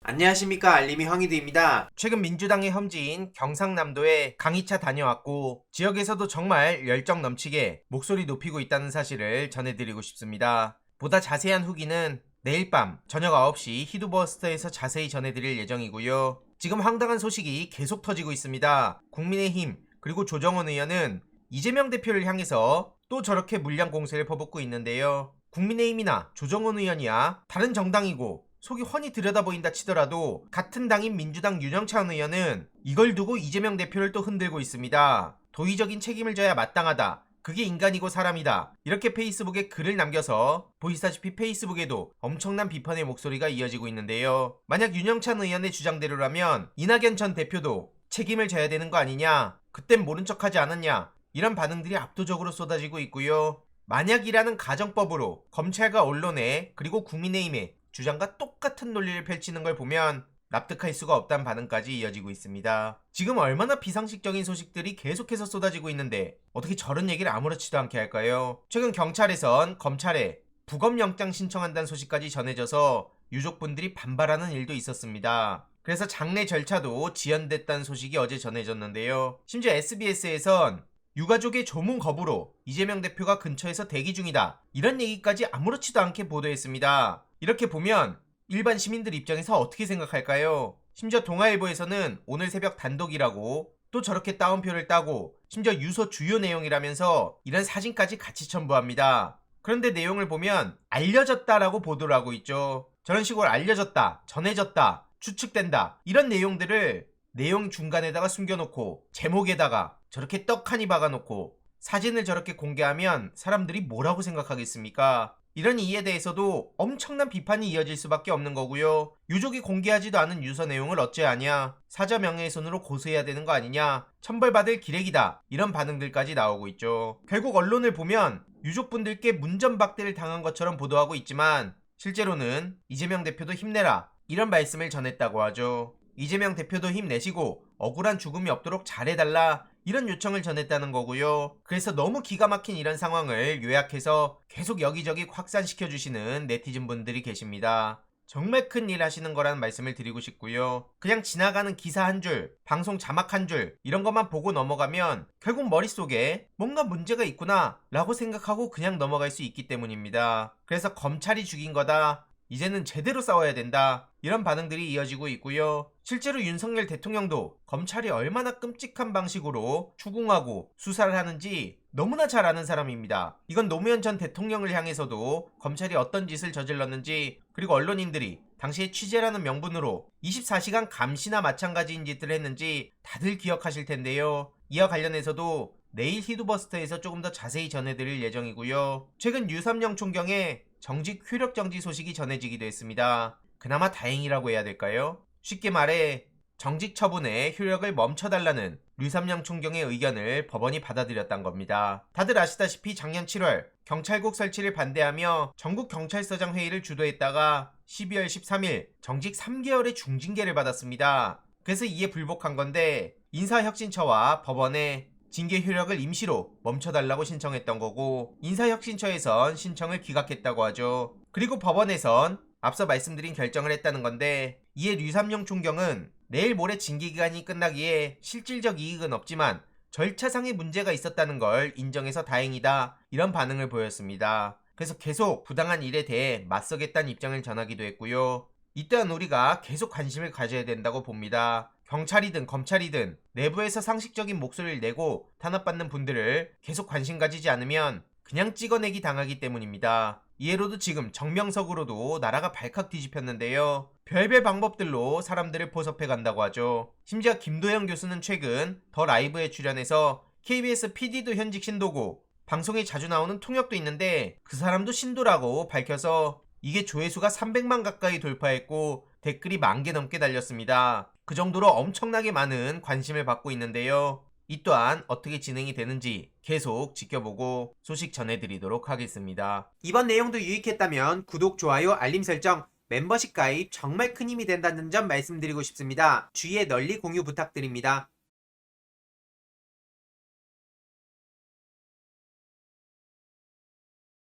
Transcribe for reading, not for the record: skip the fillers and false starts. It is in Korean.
안녕하십니까, 알림이 황희두입니다. 최근 민주당의 험지인 경상남도에 강의차 다녀왔고 지역에서도 정말 열정 넘치게 목소리 높이고 있다는 사실을 전해드리고 싶습니다. 보다 자세한 후기는 내일 밤 저녁 9시 히두버스터에서 자세히 전해드릴 예정이고요. 지금 황당한 소식이 계속 터지고 있습니다. 국민의힘 그리고 조정원 의원은 이재명 대표를 향해서 또 저렇게 물량 공세를 퍼붓고 있는데요. 국민의힘이나 조정원 의원이야 다른 정당이고 속이 훤히 들여다보인다 치더라도 같은 당인 민주당 윤영찬 의원은 이걸 두고 이재명 대표를 또 흔들고 있습니다. 도의적인 책임을 져야 마땅하다. 그게 인간이고 사람이다. 이렇게 페이스북에 글을 남겨서 보시다시피 페이스북에도 엄청난 비판의 목소리가 이어지고 있는데요. 만약 윤영찬 의원의 주장대로라면 이낙연 전 대표도 책임을 져야 되는 거 아니냐, 그땐 모른 척하지 않았냐, 이런 반응들이 압도적으로 쏟아지고 있고요. 만약이라는 가정법으로 검찰과 언론에 그리고 국민의힘에 주장과 똑같은 논리를 펼치는 걸 보면 납득할 수가 없다는 반응까지 이어지고 있습니다. 지금 얼마나 비상식적인 소식들이 계속해서 쏟아지고 있는데 어떻게 저런 얘기를 아무렇지도 않게 할까요? 최근 경찰에선 검찰에 부검영장 신청한다는 소식까지 전해져서 유족분들이 반발하는 일도 있었습니다. 그래서 장례 절차도 지연됐다는 소식이 어제 전해졌는데요. 심지어 SBS에선 유가족의 조문 거부로 이재명 대표가 근처에서 대기 중이다, 이런 얘기까지 아무렇지도 않게 보도했습니다. 이렇게 보면 일반 시민들 입장에서 어떻게 생각할까요? 심지어 동아일보에서는 오늘 새벽 단독이라고 또 저렇게 따옴표를 따고 심지어 유서 주요 내용이라면서 이런 사진까지 같이 첨부합니다. 그런데 내용을 보면 알려졌다라고 보도를 하고 있죠. 저런 식으로 알려졌다, 전해졌다, 추측된다, 이런 내용들을 내용 중간에다가 숨겨놓고 제목에다가 저렇게 떡하니 박아놓고 사진을 저렇게 공개하면 사람들이 뭐라고 생각하겠습니까? 이런 이에 대해서도 엄청난 비판이 이어질 수밖에 없는 거고요. 유족이 공개하지도 않은 유서 내용을 어찌하냐, 사자 명예훼손으로 고소해야 되는 거 아니냐, 천벌받을 기레기다, 이런 반응들까지 나오고 있죠. 결국 언론을 보면 유족분들께 문전박대를 당한 것처럼 보도하고 있지만 실제로는 이재명 대표도 힘내라, 이런 말씀을 전했다고 하죠. 이재명 대표도 힘내시고 억울한 죽음이 없도록 잘해달라, 이런 요청을 전했다는 거고요. 그래서 너무 기가 막힌 이런 상황을 요약해서 계속 여기저기 확산시켜주시는 네티즌 분들이 계십니다. 정말 큰 일 하시는 거라는 말씀을 드리고 싶고요. 그냥 지나가는 기사 한 줄, 방송 자막 한 줄, 이런 것만 보고 넘어가면 결국 머릿속에 뭔가 문제가 있구나 라고 생각하고 그냥 넘어갈 수 있기 때문입니다. 그래서 검찰이 죽인 거다, 이제는 제대로 싸워야 된다, 이런 반응들이 이어지고 있고요. 실제로 윤석열 대통령도 검찰이 얼마나 끔찍한 방식으로 추궁하고 수사를 하는지 너무나 잘 아는 사람입니다. 이건 노무현 전 대통령을 향해서도 검찰이 어떤 짓을 저질렀는지, 그리고 언론인들이 당시에 취재라는 명분으로 24시간 감시나 마찬가지인 짓들을 했는지 다들 기억하실 텐데요. 이와 관련해서도 내일 히두버스터에서 조금 더 자세히 전해드릴 예정이고요. 최근 류삼영 총경의 정직 효력 정지 소식이 전해지기도 했습니다. 그나마 다행이라고 해야 될까요? 쉽게 말해 정직 처분의 효력을 멈춰달라는 류삼영 총경의 의견을 법원이 받아들였단 겁니다. 다들 아시다시피 작년 7월 경찰국 설치를 반대하며 전국경찰서장 회의를 주도했다가 12월 13일 정직 3개월의 중징계를 받았습니다. 그래서 이에 불복한 건데 인사혁신처와 법원에 징계 효력을 임시로 멈춰달라고 신청했던 거고, 인사혁신처에선 신청을 기각했다고 하죠. 그리고 법원에선 앞서 말씀드린 결정을 했다는 건데, 이에 류삼용 총경은 내일 모레 징계기간이 끝나기에 실질적 이익은 없지만 절차상의 문제가 있었다는 걸 인정해서 다행이다, 이런 반응을 보였습니다. 그래서 계속 부당한 일에 대해 맞서겠다는 입장을 전하기도 했고요. 이 또한 우리가 계속 관심을 가져야 된다고 봅니다. 경찰이든 검찰이든 내부에서 상식적인 목소리를 내고 탄압받는 분들을 계속 관심 가지지 않으면 그냥 찍어내기 당하기 때문입니다. 이해로도 지금 정명석으로도 나라가 발칵 뒤집혔는데요. 별별 방법들로 사람들을 포섭해 간다고 하죠. 심지어 김도영 교수는 최근 더 라이브에 출연해서 KBS PD도 현직 신도고 방송에 자주 나오는 통역도 있는데 그 사람도 신도라고 밝혀서 이게 조회수가 300만 가까이 돌파했고 댓글이 10,000개 넘게 달렸습니다. 그 정도로 엄청나게 많은 관심을 받고 있는데요. 이 또한 어떻게 진행이 되는지 계속 지켜보고 소식 전해드리도록 하겠습니다. 이번 내용도 유익했다면 구독, 좋아요, 알림 설정, 멤버십 가입 정말 큰 힘이 된다는 점 말씀드리고 싶습니다. 주위에 널리 공유 부탁드립니다.